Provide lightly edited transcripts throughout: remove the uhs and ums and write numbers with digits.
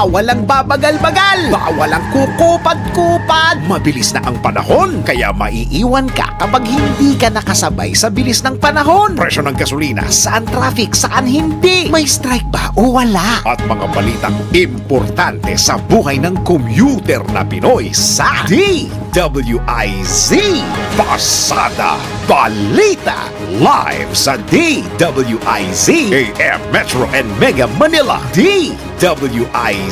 Bawal ang babagal-bagal, bawal ang kukupad-kupad. Mabilis na ang panahon, kaya maiiwan ka kapag hindi ka nakasabay sa bilis ng panahon. Presyo ng gasolina, saan traffic, saan hindi? May strike ba o wala? At mga balitang importante sa buhay ng commuter na Pinoy sa DWIZ Pasada Balita, live sa DWIZ AM Metro and Mega Manila, DWIZ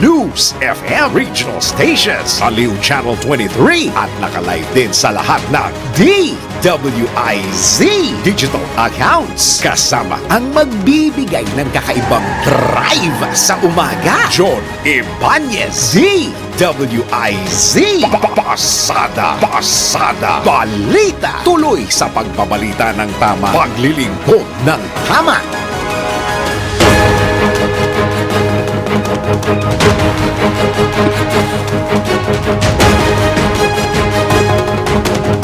News FM Regional Stations, Aliw Channel 23 at nakalive din sa lahat ng DWIZ digital accounts, kasama ang magbibigay ng kakaibang drive sa umaga, John Ibanez. DWIZ Pasada Balita, tuloy sa pagbabalita ng tama, paglilingkod ng tama.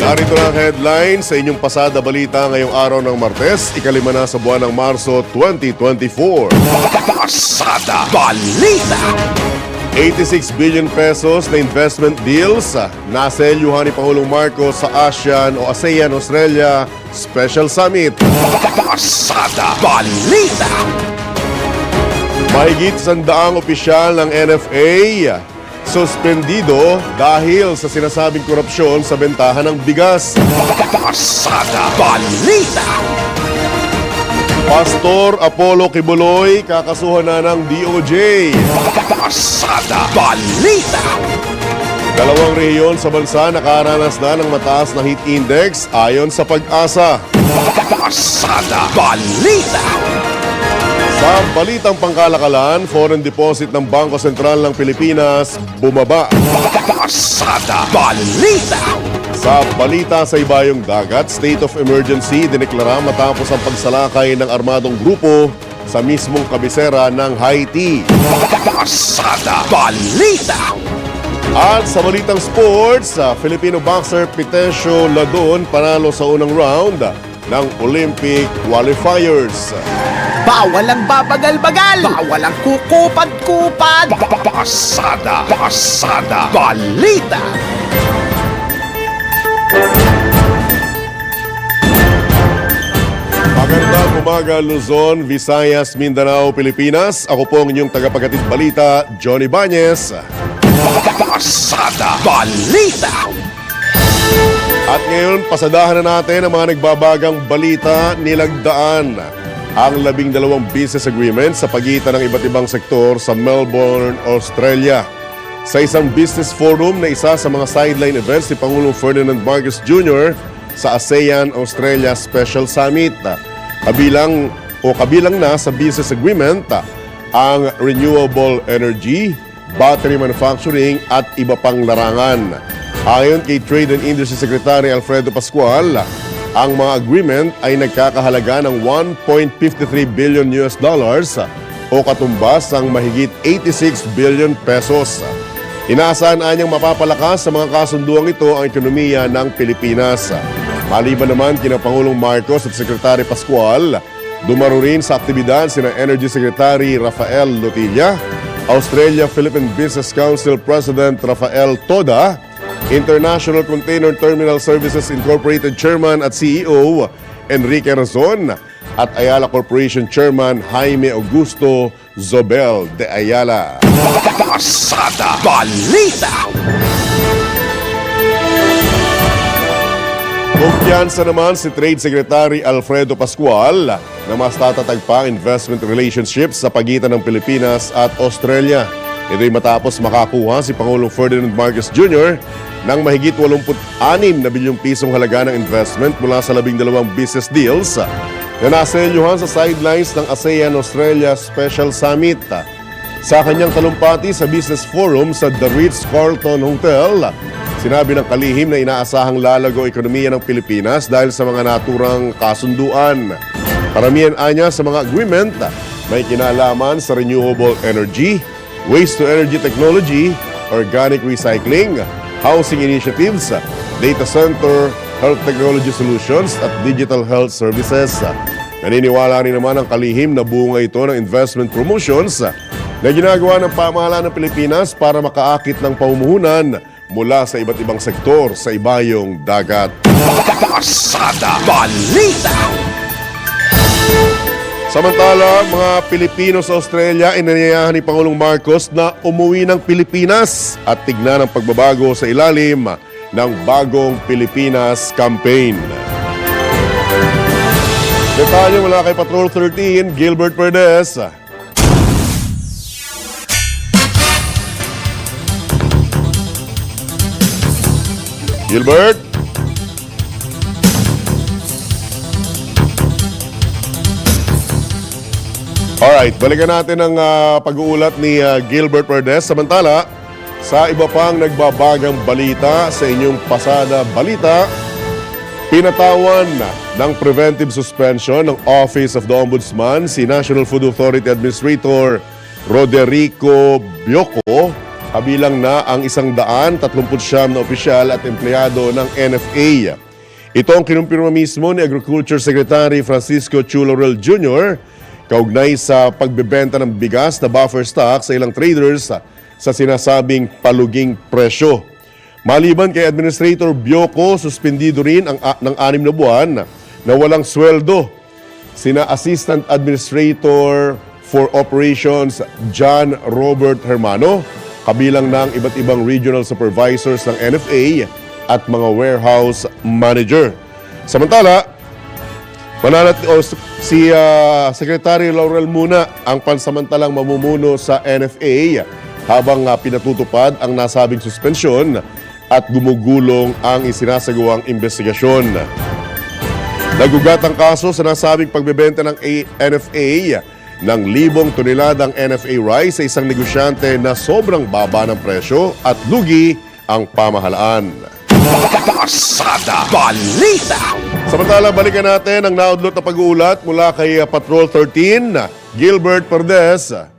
Narito na ang headline sa inyong Pasada Balita ngayong araw ng Martes, ikalima na sa buwan ng Marso 2024. Pasada Balita. 86 billion pesos na investment deals naselyuhan ni Pangulong Marcos sa ASEAN Australia Special Summit. Pasada Balita. Mahigit 100 opisyal ng NFA suspendido dahil sa sinasabing korupsyon sa bentahan ng bigas. Pasada Balita. Pastor Apollo Kibuloy kakasuhan na ng DOJ. Pasada Balita. Dalawang rehiyon sa bansa nakaranas na ng mataas na heat index ayon sa Pag-asa. Pasada Balita. Sa balitang pangkalakalan, foreign deposit ng Bangko Sentral ng Pilipinas bumaba. Pasada Balita. Sa balita sa ibayong dagat, state of emergency dineklara matapos ang pagsalakay ng armadong grupo sa mismong kabisera ng Haiti. Pasada Balita. At sa balitang sports, Filipino boxer Pitesio Ladon panalo sa unang round ng Olympic qualifiers. Bawal ang babagal-bagal, bawal ang kukupad-kupad. Pasada Balita. Magandang umaga Luzon, Visayas, Mindanao, Pilipinas. Ako po ang inyong tagapaghatid balita, Johnny Ibanez. Pasada Balita. At ngayon, pasadahan na natin ang mga nagbabagang balita. Nilagdaan ang 12 business agreement sa pagitan ng iba't ibang sektor sa Melbourne, Australia. Sa isang business forum na isa sa mga sideline events ni Pangulong Ferdinand Marcos Jr. sa ASEAN Australia Special Summit. Kabilang na sa business agreement ang renewable energy, battery manufacturing at iba pang larangan. Ayon kay Trade and Industry Secretary Alfredo Pascual, ang mga agreement ay nagkakahalaga ng $1.53 billion o katumbas ang mahigit 86 billion pesos. Inaasahan niyang mapapalakas sa mga kasunduang ito ang ekonomiya ng Pilipinas. Maliban naman kina Pangulong Marcos at Secretary Pascual, dumaro rin sa aktibidad sina Energy Secretary Rafael Lotilla, Australia-Philippine Business Council President Rafael Toda, International Container Terminal Services Incorporated Chairman at CEO Enrique Razon at Ayala Corporation Chairman Jaime Augusto Zobel de Ayala. Pasada Balita. Kumpiyansa naman si Trade Secretary Alfredo Pascual na mas tatatag pa investment relationships sa pagitan ng Pilipinas at Australia. Ito'y matapos makakuha si Pangulong Ferdinand Marcos Jr. ng mahigit 86 na bilyong pisong halaga ng investment mula sa 12 business deals na naselyuhan sa sidelines ng ASEAN Australia Special Summit. Sa kanyang talumpati sa Business Forum sa The Ritz-Carlton Hotel, sinabi ng kalihim na inaasahang lalago ekonomiya ng Pilipinas dahil sa mga naturang kasunduan. Karamihan anya sa mga agreement may kinalaman sa renewable energy, waste-to-energy technology, organic recycling, housing initiatives, data center, health technology solutions at digital health services. Naniniwala rin naman ang kalihim na bunga ito ng investment promotions na ginagawa ng pamahalaan ng Pilipinas para makaakit ng pamumuhunan mula sa iba't ibang sektor sa ibayong dagat. Pasada Balita. Samantala, mga Pilipino sa Australia inanyayahan ni Pangulong Marcos na umuwi ng Pilipinas at tignan ang pagbabago sa ilalim ng Bagong Pilipinas Campaign. Detalye mula kay Patrol 13, Gilbert Perdes. Gilbert? Alright, balikan natin ang pag-uulat ni Gilbert Perdes. Samantala, sa iba pang nagbabagang balita sa inyong pasada balita, pinatawan ng preventive suspension ng Office of the Ombudsman si National Food Authority Administrator Roderico Bioco, kabilang na ang 139 na opisyal at empleyado ng NFA. Ito ang kinumpirma mismo ni Agriculture Secretary Francisco Chu Laurel Jr. kaugnay sa pagbebenta ng bigas na buffer stock sa ilang traders sa sinasabing paluging presyo. Maliban kay Administrator Bioco, suspendido rin ng 6 na buwan na walang sweldo sina Assistant Administrator for Operations John Robert Hermano, kabilang ng iba't ibang regional supervisors ng NFA at mga warehouse manager. Samantala, si Secretary Laurel muna ang pansamantalang mamumuno sa NFA habang pinatutupad ang nasabing suspensyon at gumugulong ang isinasagawang investigasyon. Nagugat ang kaso sa nasabing pagbebenta ng NFA ng 1,000 toneladang NFA rice sa isang negosyante na sobrang baba ng presyo at lugi ang pamahalaan. Pasada Balita. Samantala, balikan natin ang naudlot na pag-uulat mula kay Patrol 13, Gilbert Perdes.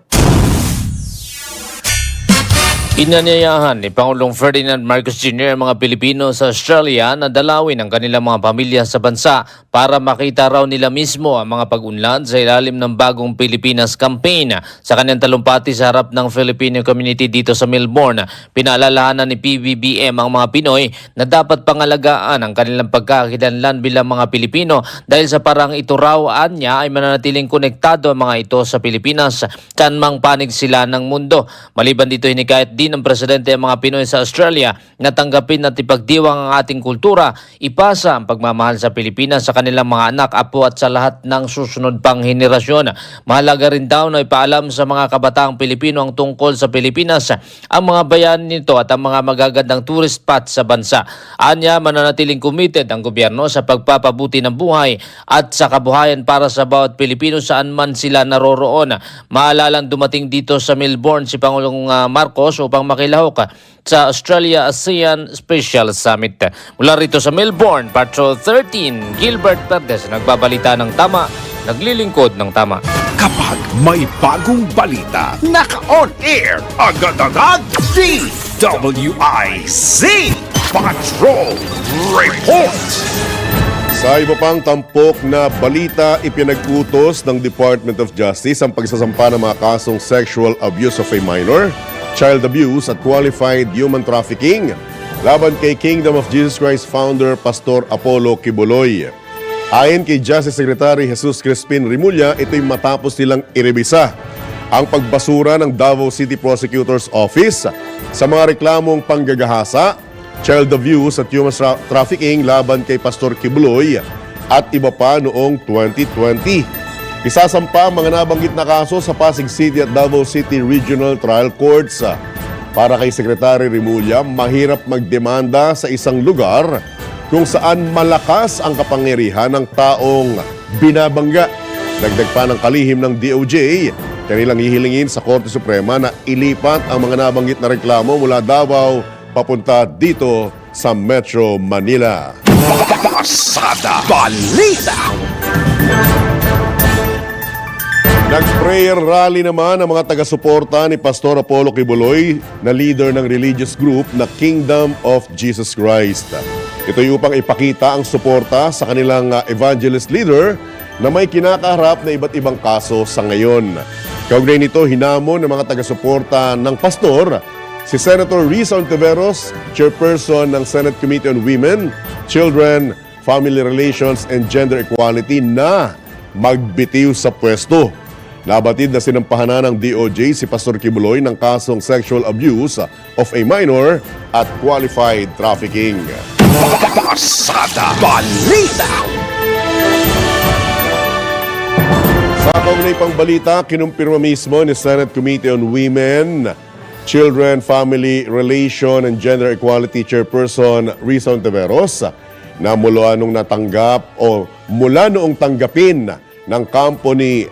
Inanyayahan ni Pangulong Ferdinand Marcos Jr. ang mga Pilipino sa Australia na dalawin ang kanilang mga pamilya sa bansa para makita raw nila mismo ang mga pag-unlad sa ilalim ng Bagong Pilipinas Campaign. Sa kanyang talumpati sa harap ng Filipino community dito sa Melbourne, pinaalalahanan ni PBBM ang mga Pinoy na dapat pangalagaan ang kanilang pagkakakilanlan bilang mga Pilipino dahil sa parang ito raw niya ay mananatiling konektado ang mga ito sa Pilipinas saan mang panig sila ng mundo. Maliban dito, hinikayat din ng Presidente ang mga Pinoy sa Australia na tanggapin at ipagdiwang ang ating kultura, ipasa ang pagmamahal sa Pilipinas sa kanilang mga anak, apo at sa lahat ng susunod pang henerasyon. Mahalaga rin daw na ipaalam sa mga kabataang Pilipino ang tungkol sa Pilipinas, ang mga bayan nito at ang mga magagandang tourist spots sa bansa. Anya, mananatiling committed ang gobyerno sa pagpapabuti ng buhay at sa kabuhayan para sa bawat Pilipino saan man sila naroroon. Maalalang dumating dito sa Melbourne si Pangulong Marcos upang makilahok sa Australia-ASEAN Special Summit. Mula rito sa Melbourne, Patrol 13, Gilbert Perdes, nagbabalita ng tama, naglilingkod ng tama. Kapag may bagong balita, naka-on air agad-agad DWIZ Patrol Report. Sa iba pang tampok na balita, ipinag-utos ng Department of Justice ang pagsasampa ng mga kasong sexual abuse of a minor, child abuse at qualified human trafficking laban kay Kingdom of Jesus Christ founder Pastor Apollo Kibuloy. Ayon kay Justice Secretary Jesus Crispin Rimulya, ito'y matapos nilang irebisa ang pagbasura ng Davao City Prosecutor's Office sa mga reklamong panggagahasa, child abuse at human trafficking laban kay Pastor Kibuloy at iba pa noong 2020. Isasampa ang mga nabanggit na kaso sa Pasig City at Davao City Regional Trial Courts. Para kay Secretary Rimulya, mahirap magdemanda sa isang lugar kung saan malakas ang kapangyarihan ng taong binabangga. Dagdag pa ng kalihim ng DOJ, kanilang hihilingin sa Korte Suprema na ilipat ang mga nabanggit na reklamo mula Davao papunta dito sa Metro Manila. Pasada Balita. Nag-prayer rally naman ang mga taga-suporta ni Pastor Apollo Kibuloy na leader ng religious group na Kingdom of Jesus Christ. Ito'y upang ipakita ang suporta sa kanilang evangelist leader na may kinakaharap na iba't ibang kaso sa ngayon. Kaugnay nito, hinamon ng mga taga-suporta ng pastor si Senator Risa Ontiveros, chairperson ng Senate Committee on Women, Children, Family Relations and Gender Equality na magbitiw sa pwesto. Nabatid na sinampahan na ng DOJ si Pastor Kibuloy ng kasong sexual abuse of a minor at qualified trafficking. Pasada Balita! Sa kaugnay pang balita, kinumpirma mismo ni Senate Committee on Women, Children, Family Relation and Gender Equality Chairperson Risa Ontiveros na mula noong tanggapin ng kampo ni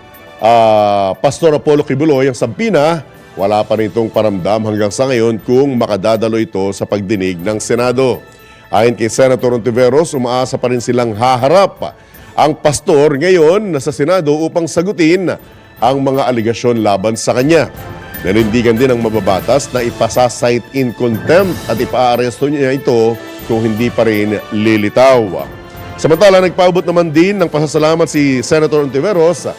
Pastor Apollo Kibuloy ang sabina, wala pa rin itong paramdam hanggang sa ngayon kung makadadalo ito sa pagdinig ng Senado. Ayon kay Senator Ontiveros, umaasa pa rin silang haharap ang pastor ngayon na sa Senado upang sagutin ang mga aligasyon laban sa kanya. Nanindigan din ang mababatas na ipasa-cite in contempt at ipaaresto niya ito kung hindi pa rin lilitaw. Samantala, nagpaabot naman din ng pasasalamat si Senator Ontiveros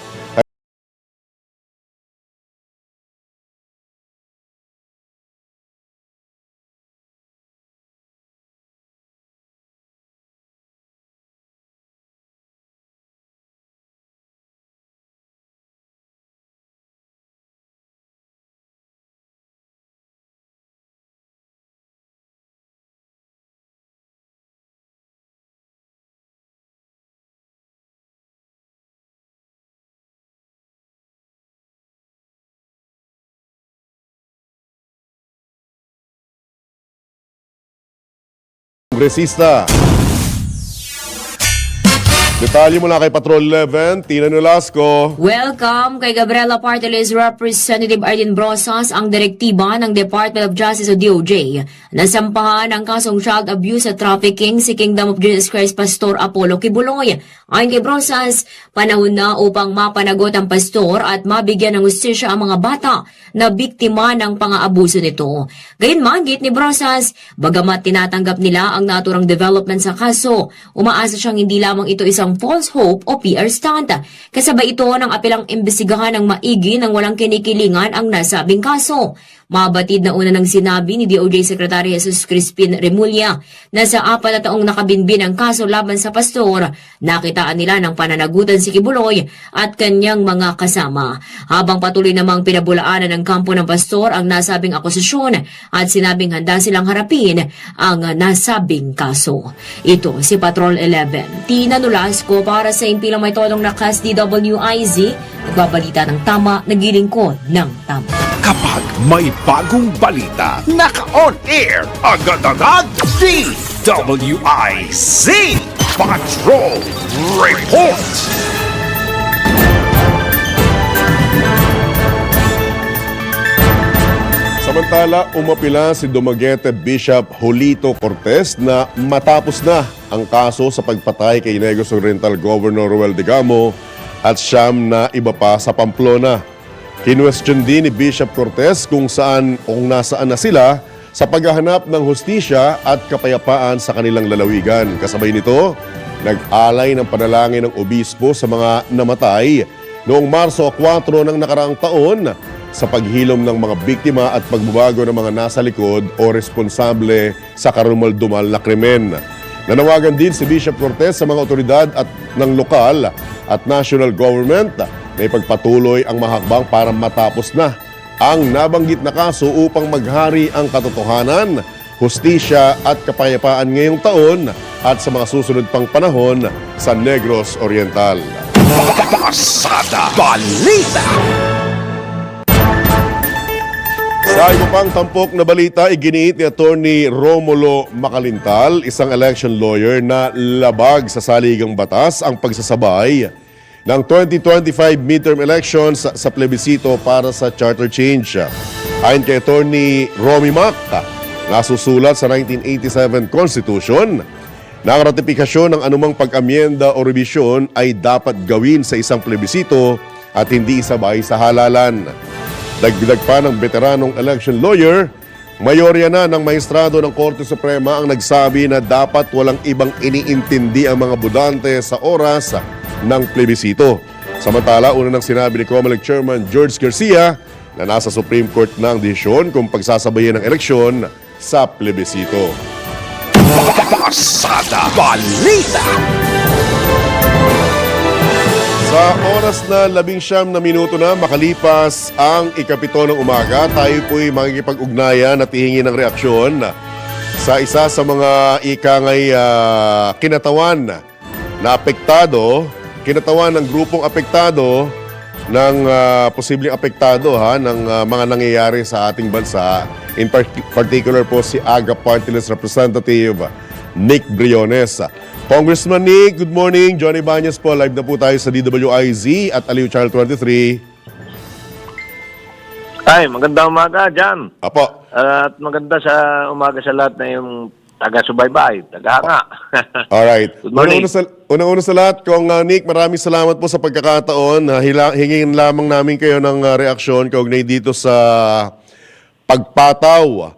Kongresista. Detalye mula kay Patrol 11, Tina Nolasco. Welcome kay Gabriela Parteles Representative Arlene Brosas ang direktiba ng Department of Justice o DOJ na sampahan ang kasong child abuse at trafficking si Kingdom of Jesus Christ Pastor Apollo Kibuloy. Ayon kay Brosas, panahon na upang mapanagot ang pastor at mabigyan ng hustisya ang mga bata na biktima ng pang-aabuso nito. Gayunman, git ni Brosas, bagamat tinatanggap nila ang naturang development sa kaso, umaasa siyang hindi lamang ito isang false hope o PR stunt. Kasabay ito ng apelang imbestigahan ng maigi ng walang kinikilingan ang nasabing kaso. Mabatid na una ng sinabi ni DOJ Secretary Jesus Crispin Remulla na sa 4 na taong nakabinbin ang kaso laban sa pastor, nakitaan nila ng pananagutan si Kibuloy at kanyang mga kasama. Habang patuloy namang pinabulaanan ng kampo ng pastor ang nasabing akusasyon at sinabing handa silang harapin ang nasabing kaso. Ito si Patrol 11. Tina Nolasco para sa impilang may tolong na CAS DWIZ, nagbabalita ng tama, naglilingkod ng tama. Kapag may bagong balita, naka-on air agad-agad DWIZ Patrol Report. Samantala, umapila si Dumaguete Bishop Julito Cortez na matapos na ang kaso sa pagpatay kay Negros Oriental Governor Roel Digamo at siyam na iba pa sa Pamplona. Kinwestiyon din ni Bishop Cortez kung saan o kung nasaan na sila sa paghahanap ng hustisya at kapayapaan sa kanilang lalawigan. Kasabay nito, nag-alay ng panalangin ng obispo sa mga namatay noong Marso 4 ng nakaraang taon sa paghilom ng mga biktima at pagbabago ng mga nasa likod o responsable sa karumaldumal na krimen. Nanawagan din si Bishop Cortez sa mga otoridad at ng lokal at national government na ipagpatuloy ang mahakbang para matapos na ang nabanggit na kaso upang maghari ang katotohanan, hustisya at kapayapaan ngayong taon at sa mga susunod pang panahon sa Negros Oriental. Pasada Balita! Sa iba pang tampok na balita, iginiit ni Attorney Romulo Macalintal, isang election lawyer na labag sa saligang batas ang pagsasabay ng 2025 midterm elections sa plebisito para sa charter change. Ayon kay Attorney Romy Mac, nasusulat sa 1987 Constitution na ang ratifikasyon ng anumang pag-amyenda o revisyon ay dapat gawin sa isang plebisito at hindi isabay sa halalan. Dagdag pa ng veteranong election lawyer, mayorya na ng maestrado ng Korte Suprema ang nagsabi na dapat walang ibang iniintindi ang mga budante sa oras ng plebisito. Samantala, una nang sinabi ni COMELEC Chairman George Garcia na nasa Supreme Court na ang desisyon kung pagsasabayin ng eleksyon sa plebisito. Pasada Balita. Sa oras na 19 na minuto na makalipas ang ikapito ng umaga, tayo po'y makikipag-ugnayan at hihingi ng reaksyon sa isa sa mga ikangay kinatawan na apektado, kinatawan ng grupong apektado ng posibleng apektado ng mga nangyayari sa ating bansa. In particular po si AGA Party List Representative Nick Briones. Congressman Nick, good morning. Johnny Bañez po, live na po tayo sa DWIZ at Aliw Channel 23. Ay, magandang umaga dyan. Apo. At maganda sa umaga sa lahat na yung taga-subaybay, taga-hanga. Alright. Good morning. Unang-una sa lahat, Kong Nick, maraming salamat po sa pagkakataon. Hingin lamang namin kayo ng reaksyon kaugnay dito sa pagpataw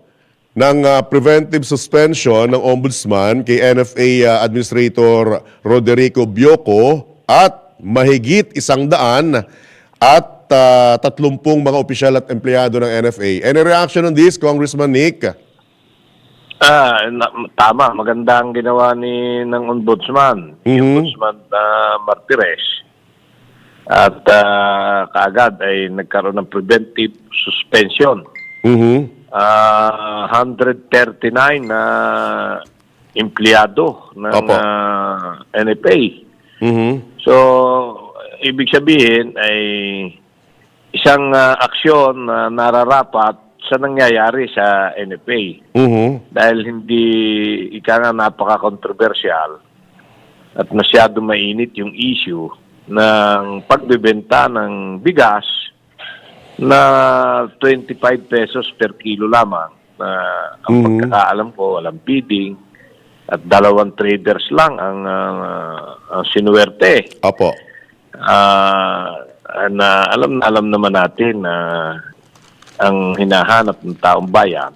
ng preventive suspension ng Ombudsman kay NFA Administrator Roderico Bioco at mahigit 100 at 30 mga opisyal at empleyado ng NFA. Any reaction on this, Congressman Nick? Tama, maganda ang ginawa ng Ombudsman, yung Ombudsman Martires. At kaagad ay nagkaroon ng preventive suspension. 139 na empleyado ng NFA. So, ibig sabihin ay isang aksyon na nararapat sa nangyayari sa NFA. Dahil hindi, ika nga napaka-controversial at masyado mainit yung issue ng pagbebenta ng bigas na 25 pesos per kilo lamang. Ang pagkakaalam ko, walang bidding at 2 traders lang ang sinuwerte. Opo. Alam naman natin na ang hinahanap ng taong bayan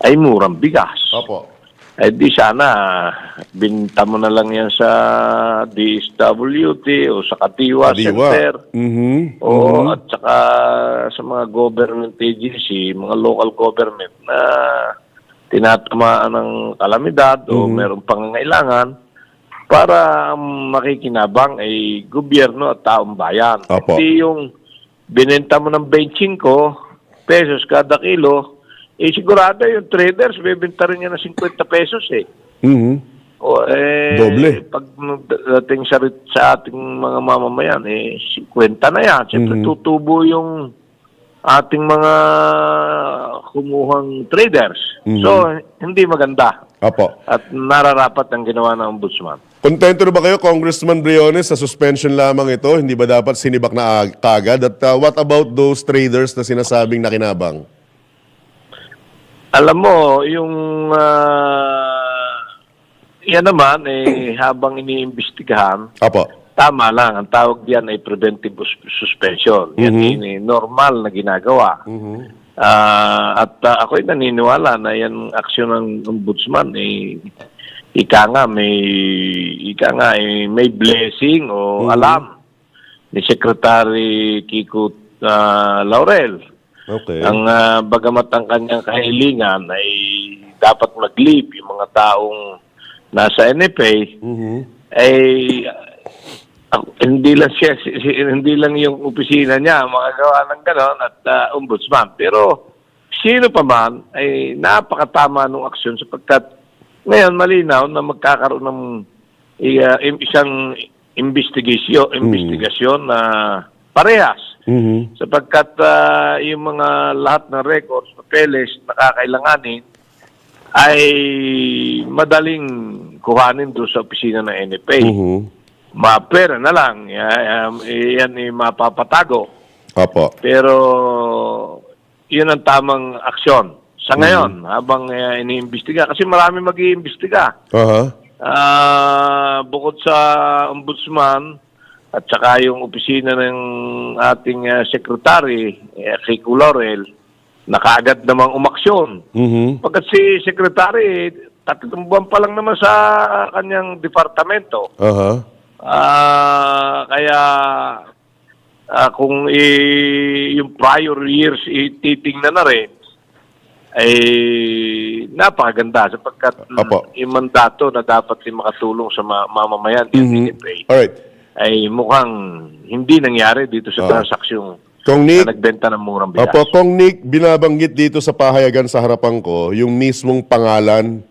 ay murang bigas. Opo. Eh di sana binta mo na lang yan sa DSWD o sa Katiwa Center. O at saka sa mga government agency, mga local government na tinatamaan ng kalamidad o merong pangangailangan para makikinabang ay gobyerno at taong bayan. Opo. Hindi yung binenta mo ng 25 pesos kada kilo, sigurado yung traders, bibenta rin niya ng 50 pesos eh. Doble. Pag dating sa ating mga mamamayan, 50 na yan. Siyempre tutubo yung ating mga kumuhang traders. So, hindi maganda. Opo. At nararapat ang ginawa ng Ombudsman. Kontento na ba kayo, Congressman Briones, sa suspension lamang ito? Hindi ba dapat sinibak na kagad? At what about those traders na sinasabing nakinabang? Alam mo, yung yan naman, habang iniimbestigahan, Apo. tama lang, ang tawag diyan ay preventive suspension. Yan normal na ginagawa. At ako'y naniniwala na yan aksyon ng Ombudsman ika nga may blessing o alam ni Secretary Kiko Laurel. Okay. Ang bagamat ang kanyang kahilingan ay dapat mag-leave yung mga taong nasa NFA, ay hindi lang yung opisina niya makagawa ng gano'n at Ombudsman. Pero sino pa man ay napakatama ng aksyon sapagkat ngayon malinaw na magkakaroon ng isang investigasyon na parehas. Sapagkat yung mga lahat ng records, papeles na kakailanganin ay madaling kuhanin doon sa opisina ng NFA. Mapera na lang. Yan ay mapapatago. Opo. Pero yun ang tamang aksyon. Sa ngayon, habang iniimbestiga. Kasi marami mag-iimbestiga. Bukod sa Ombudsman at saka yung opisina ng ating Secretary, Kiko Laurel, na kaagad namang umaksyon. Pagkat si Secretary, 3 buwan pa lang naman sa kanyang departamento. Kaya kung yung prior years titingnan na rin, ay napakaganda sapagkat Apo. yung mandato na dapat din makatulong sa mamamayan ng NFA Alright. ay mukhang hindi nangyari dito sa transaksyong Kong Nick, na nagbenta ng murang bigas. Opo, Kong Nick, binabanggit dito sa pahayagan sa harapan ko yung mismong pangalan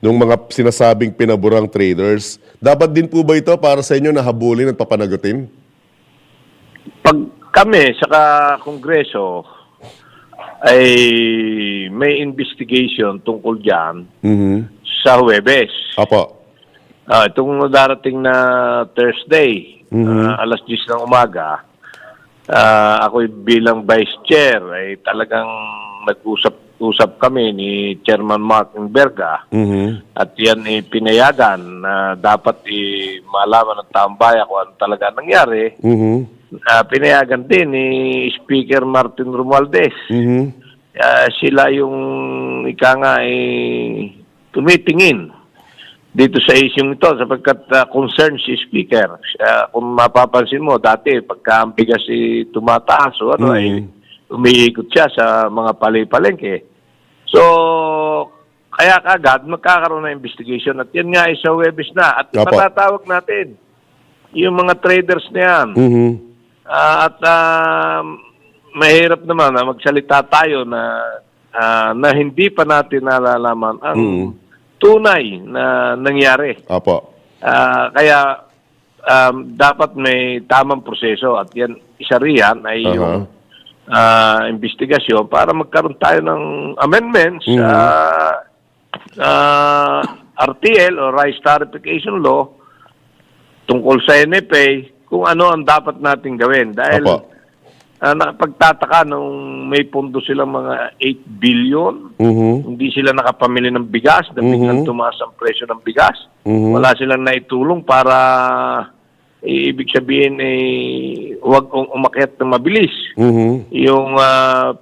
ng mga sinasabing pinaburang traders. Dapat din po ba ito para sa inyo na habulin at papanagutin? Pag kami sa Kongreso ay may investigation tungkol dyan sa Huwebes. Opo. Itong darating na Thursday, alas 10 ng umaga, ako bilang Vice Chair ay talagang nag-usap kami ni Chairman Mark Berga at yan ay pinayagan na dapat malaman ng taong bayan kung ano talaga nangyari. Pinayagan din ni Speaker Martin Romualdez. Sila yung ika nga tumitingin dito sa isyong ito sapagkat concerned si Speaker. Kung mapapansin mo, dati pagka ang bigas tumataas o ano ay umiikot siya sa mga palay-palengke. So, kaya kagad magkakaroon ng investigation at yan nga ay sa Huwebes na. At Opo. matatawag natin yung mga traders na yan. Mahirap naman na magsalita tayo na hindi pa natin nalalaman ang tunay na nangyari. Opo. Kaya dapat may tamang proseso at yan isa riyan ay yung investigasyon para magkaroon tayo ng amendments sa RTL o Rice Tarification Law tungkol sa NFA kung ano ang dapat nating gawin. Dahil napagtataka nung may pondo silang mga 8 billion, hindi sila nakapamili ng bigas, na biglang tumaas ang presyo ng bigas. Wala silang naitulong para ibig sabihin huwag umakyat ng mabilis yung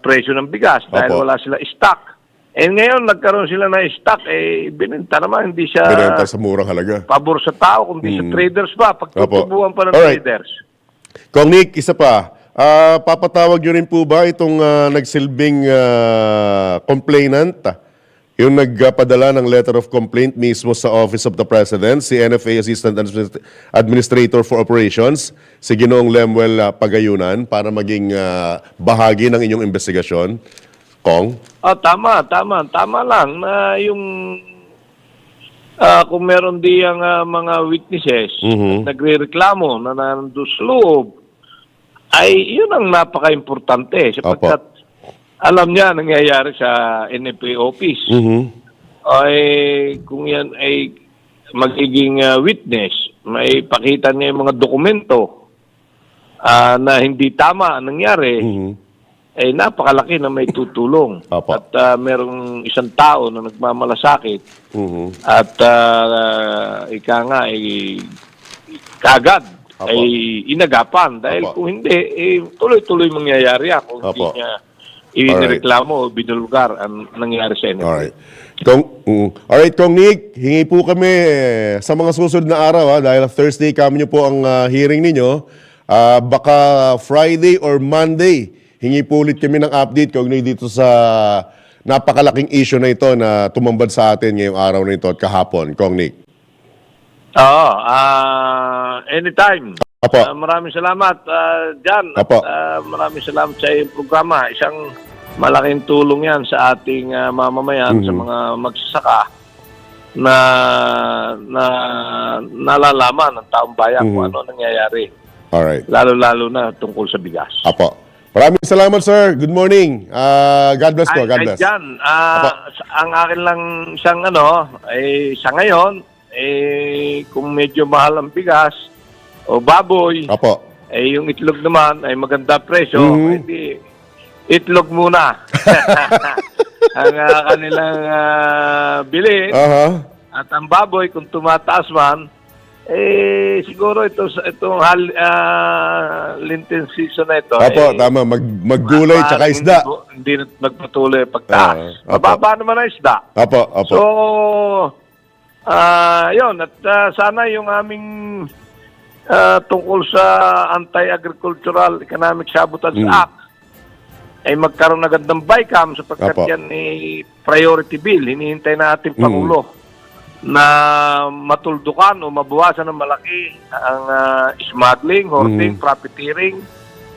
presyo ng bigas dahil wala silang stock. Ngayon, nagkaroon sila na stock, binenta naman, hindi siya Binenta sa murang halaga. pabor sa tao, kundi sa traders pa. Pagtutubuan pa ng Alright. traders. Kong Nick, isa pa. Papatawag nyo rin po ba itong nagsilbing complainant? Yung nagpadala ng letter of complaint mismo sa Office of the President, si NFA Assistant Administrator for Operations, si Ginoong Lemuel Pagayunan, para maging bahagi ng inyong investigasyon. Kong? Tama lang na yung kung meron di ang mga witnesses nagrereklamo na nandun sa loob, ay yun ang napaka-importante sapagkat alam niya nangyayari sa NFA office. Ay kung yan ay magiging witness, may pakita niya yung mga dokumento na hindi tama ang nangyari, ay napakalaki na may tutulong. At merong isang tao na nagmamalasakit at ika nga ay kagad ay inagapan dahil kung hindi, tuloy-tuloy mangyayari kung hindi niya inireklamo o binulgar ang nangyari sa NFA. Alright. Alright, Kong Nick, hingi po kami sa mga susunod na araw dahil Thursday kami nyo po ang hearing ninyo. Baka Friday or Monday, hingi po ulit kami ng update kaugnay dito sa napakalaking issue na ito na tumambad sa atin ngayong araw na ito at kahapon, Kong Nick. Anytime. Apo. Maraming salamat Jan. Apo. Maraming salamat sa iyong programa. Isang malaking tulong yan sa ating mamamayan, sa mga magsasaka na nalalaman ng taong bayan kung ano nangyayari. Alright. Lalo-lalo na tungkol sa bigas. Apo. Maraming salamat, sir. Good morning. God bless po. God bless. Jan, ang akin lang isang ay sa ngayon, kung medyo mahal ang bigas o baboy, Apo. yung itlog naman ay maganda presyo, hindi itlog muna. Ang kanilang bilhin. At ang baboy, kung tumataas man, siguro itong Lenten season na ito. Apo, tama. Maggulay tsaka isda. Hindi magpatuloy pagtaas. Mababa naman ang isda. Apo, apo. So, yun. At sana yung aming tungkol sa Anti-Agricultural Economic Sabotage Act ay magkaroon agad ng BICAM sapagkat Apo. yan priority bill. Hinihintay na ating Pangulo na matuldukan o mabawasan ng malaki ang smuggling, hoarding, profiteering,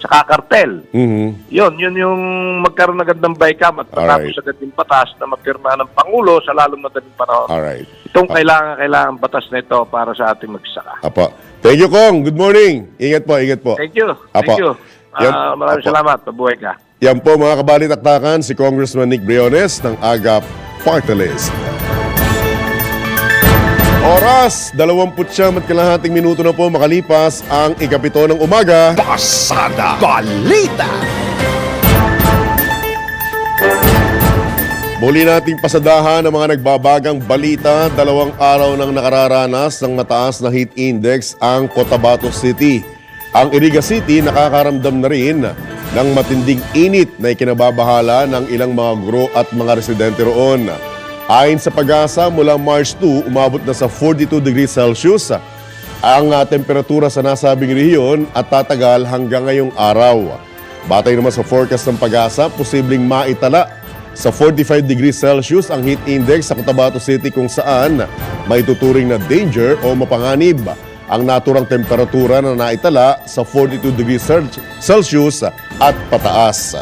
saka kartel. Yun yung magkaroon agad ng BICAM at matapos Alright. agad yung batas na mapirma ng Pangulo sa lalong madaling panahon. Alright. Itong kailangan batas na ito para sa ating magsasaka. Apo. Thank you, Kong. Good morning. Ingat po, ingat po. Thank you. Apo. Thank you. Maraming Apo. salamat. Mabuhay ka. Yan po mga kabalitaktakan, si Congressman Nick Briones ng AGAP Party List. Oras, 29 minuto na po makalipas ang ikapito ng umaga. Pasada Balita. Muli nating pasadahan ang mga nagbabagang balita. 2 araw nang nakararanas ng mataas na heat index ang Cotabato City. Ang Iriga City nakakaramdam na rin ng matinding init na ikinababahala ng ilang mga guro at mga residente roon. Ayon sa Pag-asa, mula March 2, umabot na sa 42 degrees Celsius ang temperatura sa nasabing rehiyon at tatagal hanggang ngayong araw. Batay naman sa forecast ng Pag-asa, posibleng maitala sa 45 degrees Celsius ang heat index sa Cotabato City kung saan may tuturing na danger o mapanganib ang naturang temperatura na naitala sa 42 degrees Celsius at pataas.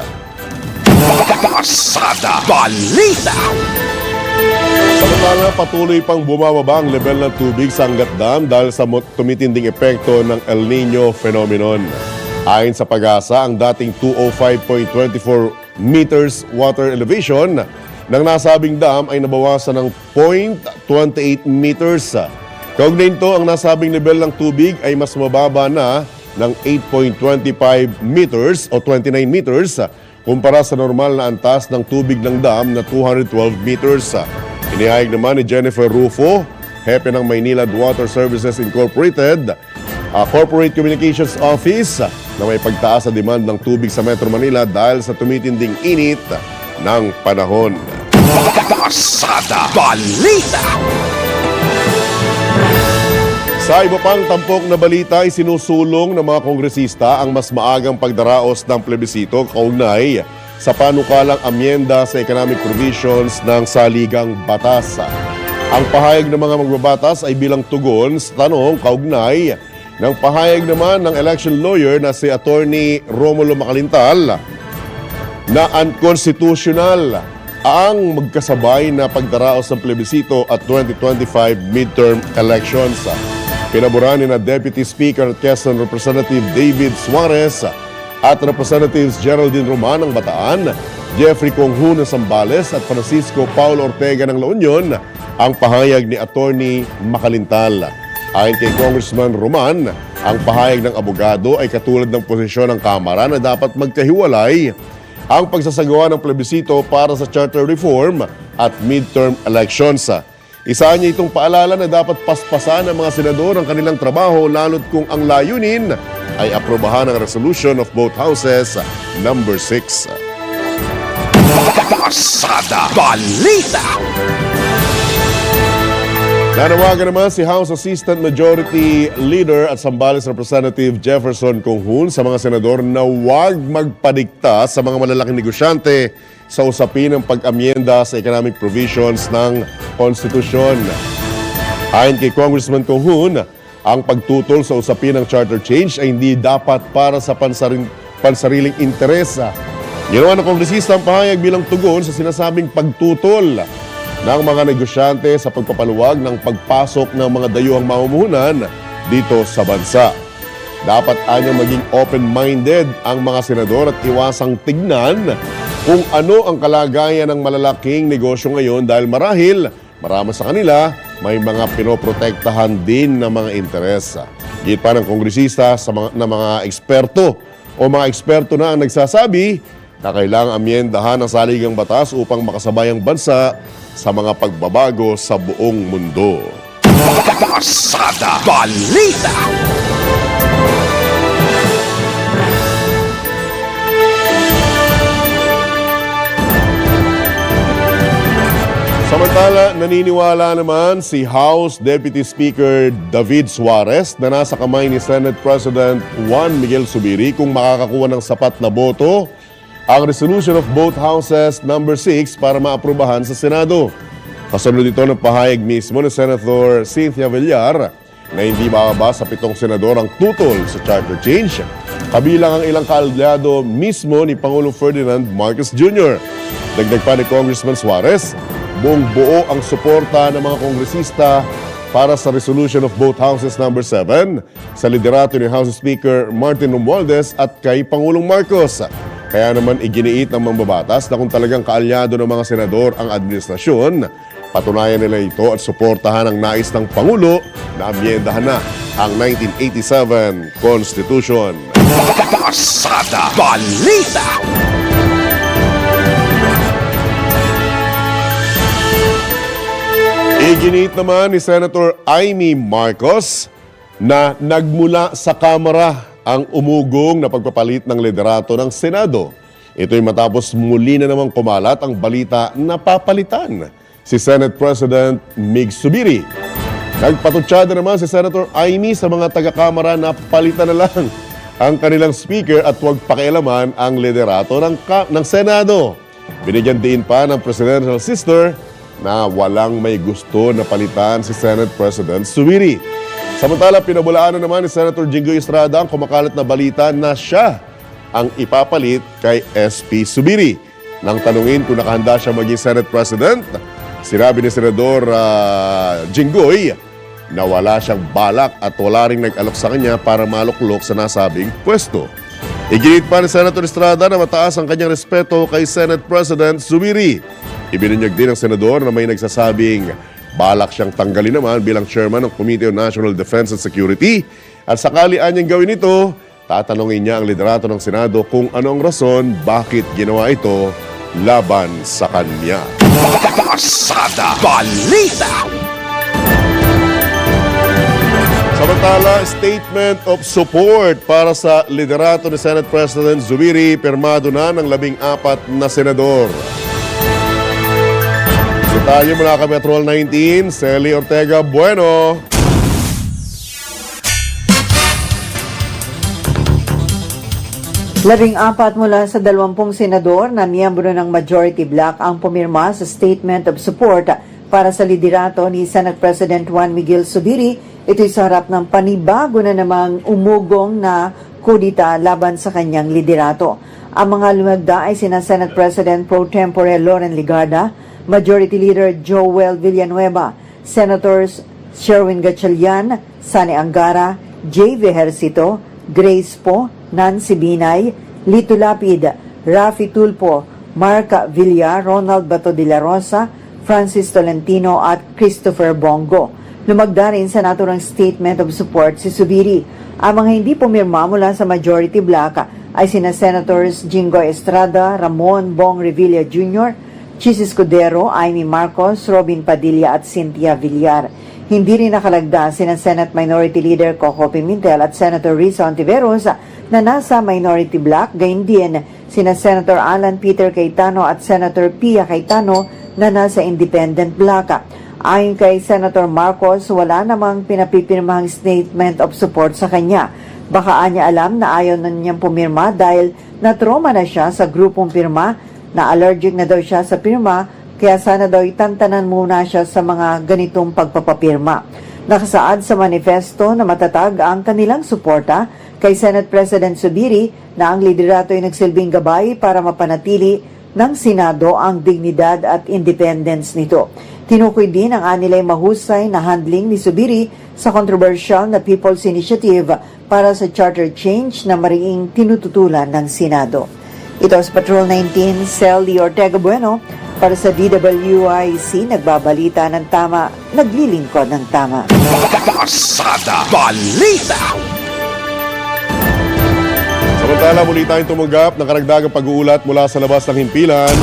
Pasada Balita. Samantala, patuloy pang bumababa ang level ng tubig sa Angat Dam dahil sa tumitinding epekto ng El Nino phenomenon. Ayon sa Pag-asa, ang dating 205.24 meters water elevation ng nasabing dam ay nabawasan ng 0.28 meters. Kaugnay nito, ang nasabing level ng tubig ay mas mababa na ng 8.25 meters o 29 meters kumpara sa normal na antas ng tubig ng dam na 212 meters. Inihayag naman ni Jennifer Rufo, hepe ng Maynilad Water Services Incorporated, Corporate Communications Office, na may pagtaas sa demand ng tubig sa Metro Manila dahil sa tumitinding init ng panahon. Pasada Balita. Sa iba pang tampok na balita ay sinusulong ng mga kongresista ang mas maagang pagdaraos ng plebisito kaugnay sa panukalang amyenda sa economic provisions ng saligang batas. Ang pahayag ng mga magbabatas ay bilang tugon sa tanong kaugnay ng pahayag naman ng election lawyer na si Attorney Romulo Macalintal na unconstitutional ang magkasabay na pagdaraos ng plebisito at 2025 midterm elections. Pinabura ni na Deputy Speaker at Quezon Representative David Suarez at Representatives Geraldine Roman ng Bataan, Jeffrey Conghu ng Zambales at Francisco Paulo Ortega ng La Union ang pahayag ni Attorney Macalintal. Ayon kay Congressman Roman, ang pahayag ng abogado ay katulad ng posisyon ng Kamara na dapat magkahiwalay ang pagsasagawa ng plebisito para sa charter reform at midterm elections. Isa niya itong paalala na dapat paspasan ng mga senador ang kanilang trabaho lalo't kung ang layunin ay aprobahan ang resolution of both houses number 6. Pasada Balita. Nanawagan naman si House Assistant Majority Leader at Zambales Representative Jefferson Conghun sa mga senador na huwag magpadikta sa mga malalaking negosyante sa usapin ng pag-amyenda sa economic provisions ng konstitusyon. Ayon kay Congressman Conghun, ang pagtutol sa usapin ng charter change ay hindi dapat para sa pansariling interes. Ginawa ng kongresista ang pahayag bilang tugon sa sinasabing pagtutol ng mga negosyante sa pagpapaluwag ng pagpasok ng mga dayuhang mamumuhunan dito sa bansa. Dapat anyang maging open-minded ang mga senador at iwasang tignan kung ano ang kalagayan ng malalaking negosyo ngayon dahil marahil marami sa kanila may mga pinoprotektahan din ng mga interes. Git pa ng kongresista na mga eksperto o mga eksperto na ang nagsasabi na kailangang amyendahan ang saligang batas upang makasabay ang bansa sa mga pagbabago sa buong mundo. Pasada Balita. Sa Samantala, naniniwala naman si House Deputy Speaker David Suarez na nasa kamay ni Senate President Juan Miguel Zubiri kung makakakuha ng sapat na boto ang resolution of both houses number 6 para maaprubahan sa Senado. Kasunod ito ng pahayag mismo ni Senator Cynthia Villar na hindi bababa sa 7 senador ang tutol sa charter change, kabilang ang ilang kaalyado mismo ni Pangulong Ferdinand Marcos Jr. Dagdag pa ni Congressman Suarez, buong buo ang suporta ng mga kongresista para sa resolution of both houses number 7 sa liderato ni House Speaker Martin Romualdez at kay Pangulong Marcos. Kaya naman iginiit ng mambabatas na kung talagang kaalyado ng mga senador ang administrasyon, patunayan nila ito at suportahan ang nais ng Pangulo na amyendahan na ang 1987 Constitution. Pasada Balita! Iginiit naman ni Senator Amy Marcos na nagmula sa Kamara ang umugong na pagpapalit ng liderato ng Senado. Ito'y matapos muli na namang kumalat ang balita na papalitan si Senate President Mig Zubiri. Nagpatutsada naman si Senator Amy sa mga taga-Kamara na palitan na lang ang kanilang speaker at huwag pakialaman ang liderato ng Senado. Binigyan din pa ng presidential sister na walang may gusto na palitan si Senate President Zubiri. Samantala, pinabulaan na naman ni Senator Jinggoy Estrada ang kumakalat na balita na siya ang ipapalit kay SP Zubiri. Nang tanungin kung nakahanda siya maging Senate President, sinabi ni Senador Jinggoy na wala siyang balak at wala ring nag-alok sa kanya para maluklok sa nasabing pwesto. Iginit pa ni Senator Estrada na mataas ang kanyang respeto kay Senate President Zubiri. Ibinunyag din ng senador na may nagsasabing balak siyang tanggalin naman bilang chairman ng Committee on National Defense and Security at sakali anyang gawin ito, tatanungin niya ang liderato ng Senado kung anong rason bakit ginawa ito laban sa kanya. Pasada Balita! Samantala, statement of support para sa liderato ni Senate President Zubiri pirmado na ng 14 na senador. Tayo mula kay Patrol 19, Celi Ortega Bueno. Labing-apat mula sa 20 senador na miyembro ng majority bloc ang pumirma sa statement of support para sa liderato ni Senate President Juan Miguel Zubiri. Ito'y sa harap ng panibago na namang umugong na kudita laban sa kanyang liderato. Ang mga lumagda ay sina Senate President Pro Tempore Loren Legarda, Majority Leader Joel Villanueva, Senators Sherwin Gatchalian, Sani Angara, J. Vijercito, Grace Po, Nancy Binay, Lito Lapid, Rafi Tulpo, Marca Villar, Ronald Bato de la Rosa, Francis Tolentino at Christopher Bongo. Lumagda rin sa naturang statement of support si Zubiri. Ang mga hindi pumirma mula sa majority bloc ay sina Senators Jinggoy Estrada, Ramon Bong Revilla Jr., Chis Escudero, Amy Marcos, Robin Padilla at Cynthia Villar. Hindi rin nakalagda sina Senate Minority Leader Coco Pimentel at Senator Risa Ontiveros na nasa minority bloc, gayon din sina Senator Alan Peter Cayetano at Senator Pia Cayetano na nasa independent bloc. Ayon kay Senator Marcos, wala namang pinapipirmahang statement of support sa kanya. Baka niya alam na ayaw na niyang pumirma dahil na-trauma na siya sa grupong pirma, na allergic na daw siya sa pirma, kaya sana daw itantanan muna siya sa mga ganitong pagpapapirma. Nakasaad sa manifesto na matatag ang kanilang suporta kay Senate President Zubiri na ang liderato ay nagsilbing gabay para mapanatili ng Senado ang dignidad at independence nito. Tinukoy din ang anilay mahusay na handling ni Zubiri sa controversial na People's Initiative para sa charter change na mariing tinututulan ng Senado. Ito sa Patrol 19, Celi Ortega Bueno para sa DWIC, nagbabalita ng tama, naglilingkod ng tama. Pasada Balita! Samantala, muli tayong tumanggap ng karagdagang pag-uulat mula sa labas ng himpilan.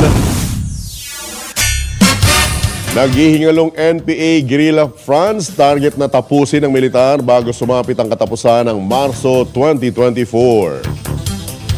Naghihingalong NPA Guerrilla Fronts, target na tapusin ng militar bago sumapit ang katapusan ng Marso 2024.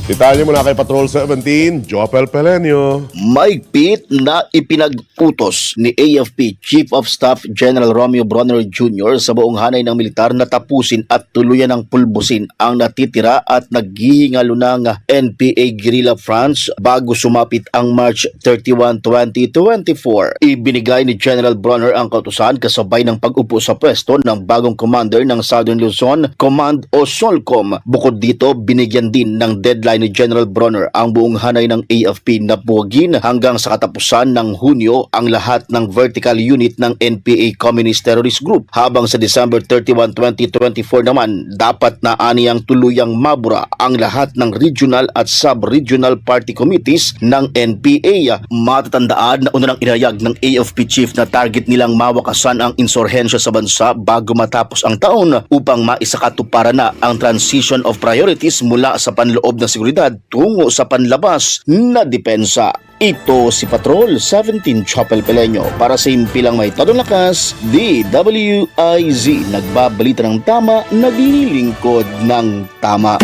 Detalye mula kay Patrol 17, Jopel Pelenio. Maigpit na ipinag-utos ni AFP Chief of Staff General Romeo Bronner Jr. sa buong hanay ng militar na tapusin at tuluyan ng pulbusin ang natitira at naghihingalo ng NPA Guerrilla Fronts bago sumapit ang March 31, 2024. Ibinigay ni General Bronner ang kautusan kasabay ng pag-upo sa pwesto ng bagong commander ng Southern Luzon Command o SOLCOM. Bukod dito, binigyan din ng deadline ni General Bronner ang buong hanay ng AFP na buwagin hanggang sa katapusan ng Hunyo ang lahat ng vertical unit ng NPA Communist Terrorist Group, habang sa December 31, 2024 naman dapat na aniyang tuluyang mabura ang lahat ng regional at sub-regional party committees ng NPA. Matatandaan na una nang inayag ng AFP chief na target nilang mawakasan ang insurhensya sa bansa bago matapos ang taon upang maisakatuparan na ang transition of priorities mula sa panloob na seguridad tungo sa panlabas na depensa. Ito si Patrol 17 Chopel Pelenyo para sa impilang may tadong lakas, DWIZ, nagbabalita ng tama, naglilingkod ng tama.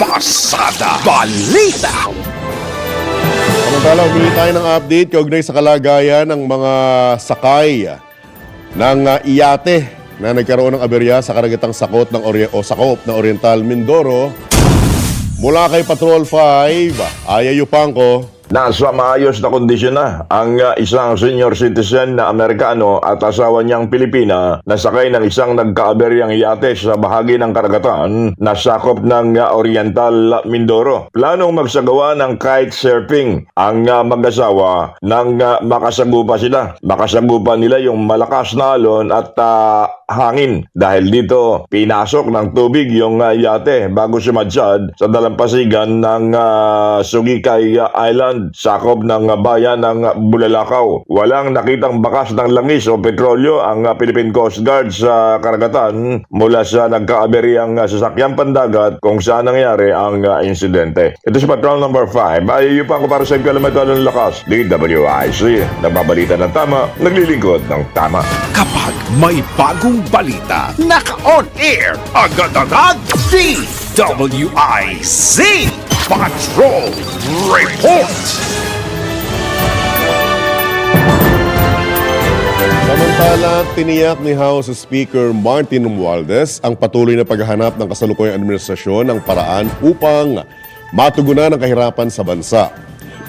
Pasada Balita. Samantala, humili tayo ng update kaugnay sa kalagayan ng mga sakay ng iyate na nagkaroon ng aberya sa karagatang sakop ng Oriental Mindoro. Mula kay Patrol 5, Aya Yupanco. Nasa maayos na kondisyon na ang isang senior citizen na Amerikano at asawa niyang Pilipina na sakay ng isang nagkaaberyang yate sa bahagi ng karagatan na sakop ng Oriental Mindoro. Planong magsagawa ng kite surfing ang mag-asawa nang makasagupa sila. Makasagupa nila yung malakas na alon at hangin. Dahil dito, pinasok ng tubig yung yate bago sumadsad sa dalampasigan ng Sugikay Island, sakop ng bayan ng Bulalakaw. Walang nakitang bakas ng langis o petrolyo ang Philippine Coast Guard sa karagatan mula sa nagkaaberyang sasakyang pandagat kung saan nangyari ang insidente. Ito si Patrol number 5. Ayaw pa ako para sa implementalong lakas. DWIC, nagbabalita ng tama, naglilingkod ng tama. Kapag may bagong balita, naka-on air agad-agad. DWIZ Patrol Report. Samantala, tiniyak ni House Speaker Martin Romualdez ang patuloy na paghahanap ng kasalukuyang administrasyon ng paraan upang matugunan ang kahirapan sa bansa.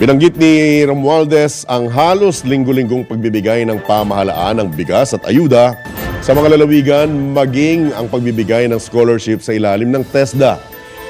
Binanggit ni Romualdez ang halos linggo-linggong pagbibigay ng pamahalaan ng bigas at ayuda sa mga lalawigan, maging ang pagbibigay ng scholarship sa ilalim ng TESDA.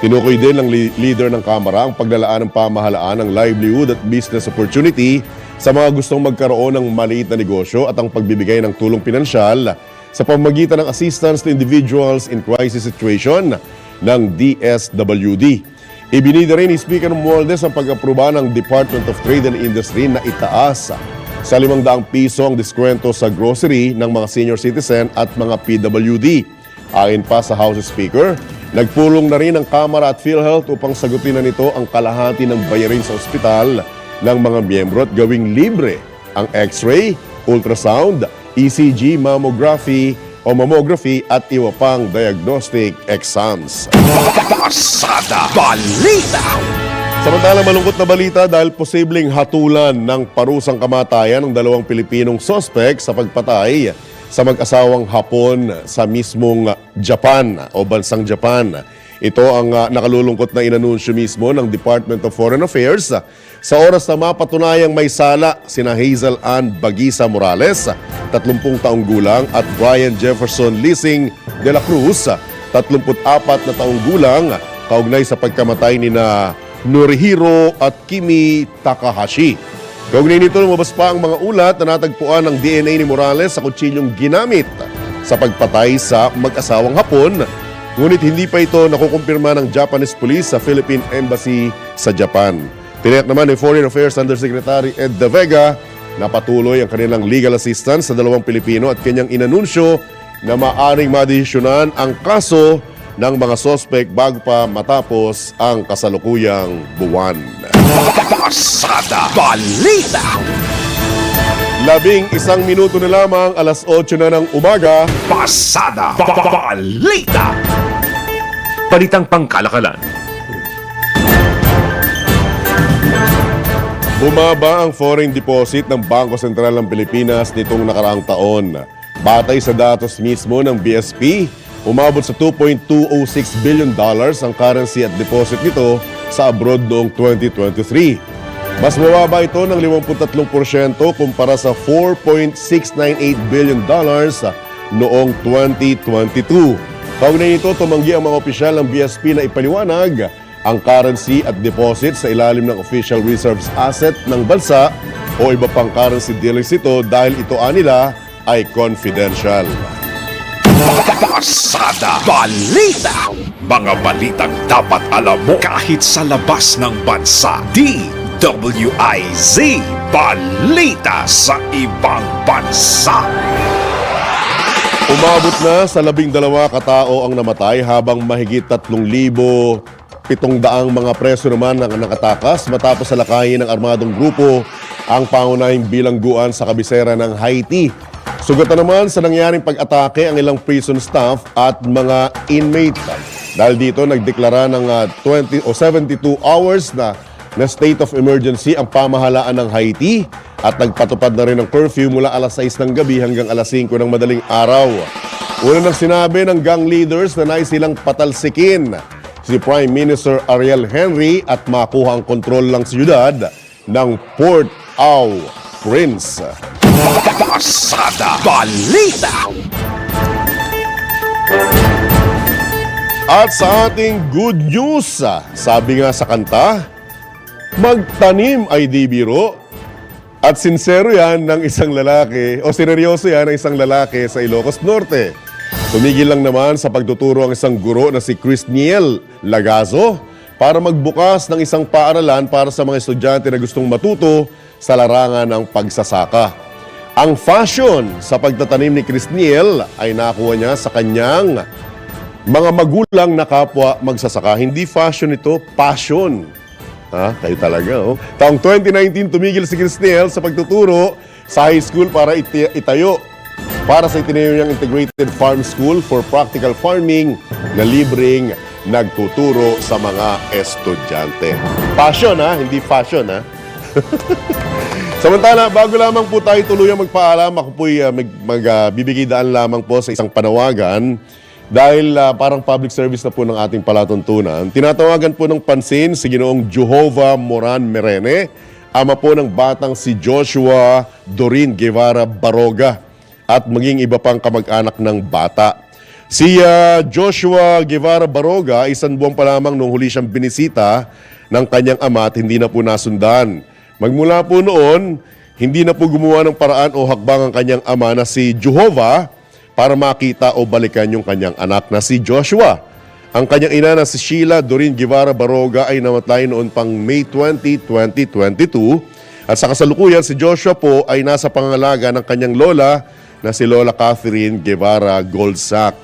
Tinukoy din ng leader ng Kamara ang paglalaan ng pamahalaan ng livelihood at business opportunity sa mga gustong magkaroon ng maliit na negosyo at ang pagbibigay ng tulong pinansyal sa pamamagitan ng assistance to individuals in crisis situation ng DSWD. Ibinida rin ni Speaker Romualdez ang pag-aproba ng Department of Trade and Industry na itaas sa 500 piso ang diskwento sa grocery ng mga senior citizen at mga PWD. Ayon pa sa House Speaker, nagpulong na rin ang Kamara at PhilHealth upang sagutin na nito ang kalahati ng bayarin sa ospital ng mga miyembro at gawing libre ang X-ray, ultrasound, ECG, mammography at iba pang diagnostic exams. Pasada Balita. Samantala, malungkot na balita dahil posibleng hatulan ng parusang kamatayan ng 2 Pilipinong sospek sa pagpatay sa mag-asawang Hapon sa mismong Japan o bansang Japan. Ito ang nakalulungkot na inanunsyo mismo ng Department of Foreign Affairs sa oras na mapatunayang may sala sina Hazel Ann Bagisa Morales, 30 taong gulang, at Brian Jefferson Lising de la Cruz, 34 na taong gulang, kaugnay sa pagkamatay ni na Norihiro at Kimi Takahashi. Kaugnay nito, lumabas pa ang mga ulat na natagpuan ng DNA ni Morales sa kutsilyong ginamit sa pagpatay sa mag-asawang Hapon, ngunit hindi pa ito nakukumpirma ng Japanese Police sa Philippine Embassy sa Japan. Tiniyak naman ni Foreign Affairs Undersecretary Ed De Vega na patuloy ang kanilang legal assistance sa 2 Pilipino at kanyang inanunsyo na maaring madesisyonan ang kaso ng mga sospek bago pa matapos ang kasalukuyang buwan. Pasada Balita. 11 minuto na lamang, alas 8 na ng umaga. Pasada Balita. Balitang pangkalakalan. Bumaba ang foreign deposit ng Bangko Sentral ng Pilipinas nitong nakaraang taon. Batay sa datos mismo ng BSP, umabot sa $2.206 billion ang currency at deposit nito sa abroad noong 2023. Mas mababa ito ng 53% kumpara sa $4.698 billion noong 2022. Kaugnay nito, tumanggi ang mga opisyal ng BSP na ipaliwanag ang currency at deposit sa ilalim ng Official Reserves Asset ng bansa o iba pang currency dealings ito dahil ito anila ay confidential. Pasada Balita. Mga balitang dapat alam mo kahit sa labas ng bansa. DWIZ Balita sa ibang bansa. Umabot na sa 12 katao ang namatay habang mahigit 3,700 mga preso naman ang nakatakas matapos salakayin ng armadong grupo ang pangunahing bilangguan sa kabisera ng Haiti. Sugatan naman sa nangyaring pag-atake ang ilang prison staff at mga inmate. Dahil dito nagdeklara ng 72 hours na state of emergency ang pamahalaan ng Haiti at nagpatupad na rin ng curfew mula alas 6 ng gabi hanggang alas 5 ng madaling araw. Una nang sinabi ng gang leaders na nais silang patalsikin si Prime Minister Ariel Henry at makuha ang kontrol ng siyudad ng Port-au-Prince. Pasada Balita. At sa ating good news, sabi nga sa kanta, magtanim ay di biro. At sincero yan ng isang lalaki, o sineryoso yan ng isang lalaki sa Ilocos Norte. Tumigil lang naman sa pagtuturo ang isang guro na si Crisniel Lagazo para magbukas ng isang paaralan para sa mga estudyante na gustong matuto sa larangan ng pagsasaka. Ang fashion sa pagtatanim ni Crisniel ay nakuha niya sa kanyang mga magulang na kapwa magsasaka. Hindi fashion ito, passion. Kayo talaga, oh. Taong 2019, tumigil si Crisniel sa pagtuturo sa high school para itayo para sa itinayo niyang Integrated Farm School for Practical Farming na libreng nagtuturo sa mga estudyante. Passion, hindi fashion, Samantala, bago lamang po tayo tuluyang magpaalam, ako po'y magbibigay daan lamang po sa isang panawagan. Dahil parang public service na po ng ating palatuntunan, tinatawagan po ng pansin si Ginoong Jehovah Moran Merene, ama po ng batang si Joshua Dorin Guevara Baroga at maging iba pang kamag-anak ng bata. Si Joshua Guevara Baroga, 1 buwan pa lamang nung huli siyang binisita ng kanyang ama at hindi na po nasundan. Magmula po noon, hindi na po gumawa ng paraan o hakbang ang kanyang ama na si Jehovah para makita o balikan yung kanyang anak na si Joshua. Ang kanyang ina na si Sheila Dorin Guevara Baroga ay namatay noon pang May 20, 2022. At sa kasalukuyan, si Joshua po ay nasa pangangalaga ng kanyang lola na si Lola Catherine Guevara Goldsack.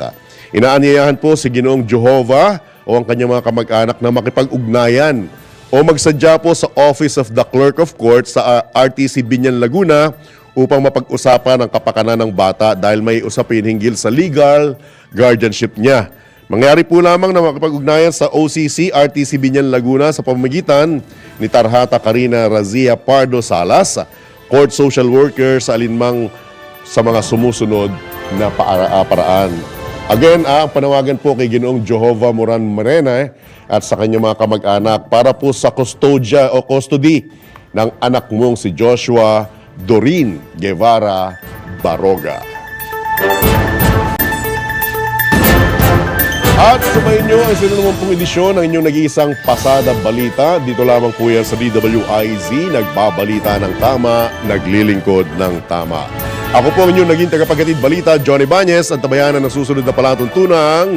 Inaanyayahan po si Ginoong Jehovah o ang kanyang mga kamag-anak na makipag-ugnayan o magsadya po sa Office of the Clerk of Court sa RTC Binyan, Laguna upang mapag-usapan ang kapakanan ng bata dahil may usapin hinggil sa legal guardianship niya. Mangyari po lamang na makipag-ugnayan sa OCC RTC Binyan, Laguna sa pamamagitan ni Tarhata Karina Razia Pardo Salas, court social worker sa alinmang sa mga sumusunod na paraan. Again, ang panawagan po kay Ginoong Jehovah Moran Merene at sa kanyang mga kamag-anak para po sa custody ng anak mong si Joshua Dorin Guevara Baroga. At sumayin nyo ang sinunumang edisyon ng inyong nag-iisang Pasada Balita. Dito lamang po yan sa DWIZ, nagbabalita ng tama, naglilingkod ng tama. Ako po ang inyong naging tagapaghatid balita, Johnny Bañez, ang tabayanan ng susunod na palatuntunang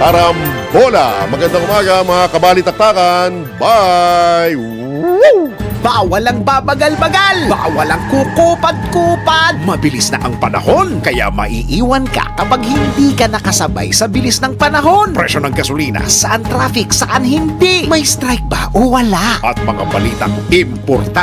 Karambola. Magandang umaga mga kabalitaktakan. Bye! Woo! Bawal ang babagal-bagal. Bawal ang kukupad-kupad. Mabilis na ang panahon, kaya maiiwan ka kapag hindi ka nakasabay sa bilis ng panahon. Presyo ng gasolina, saan traffic, saan hindi. May strike ba o wala? At mga balitang importante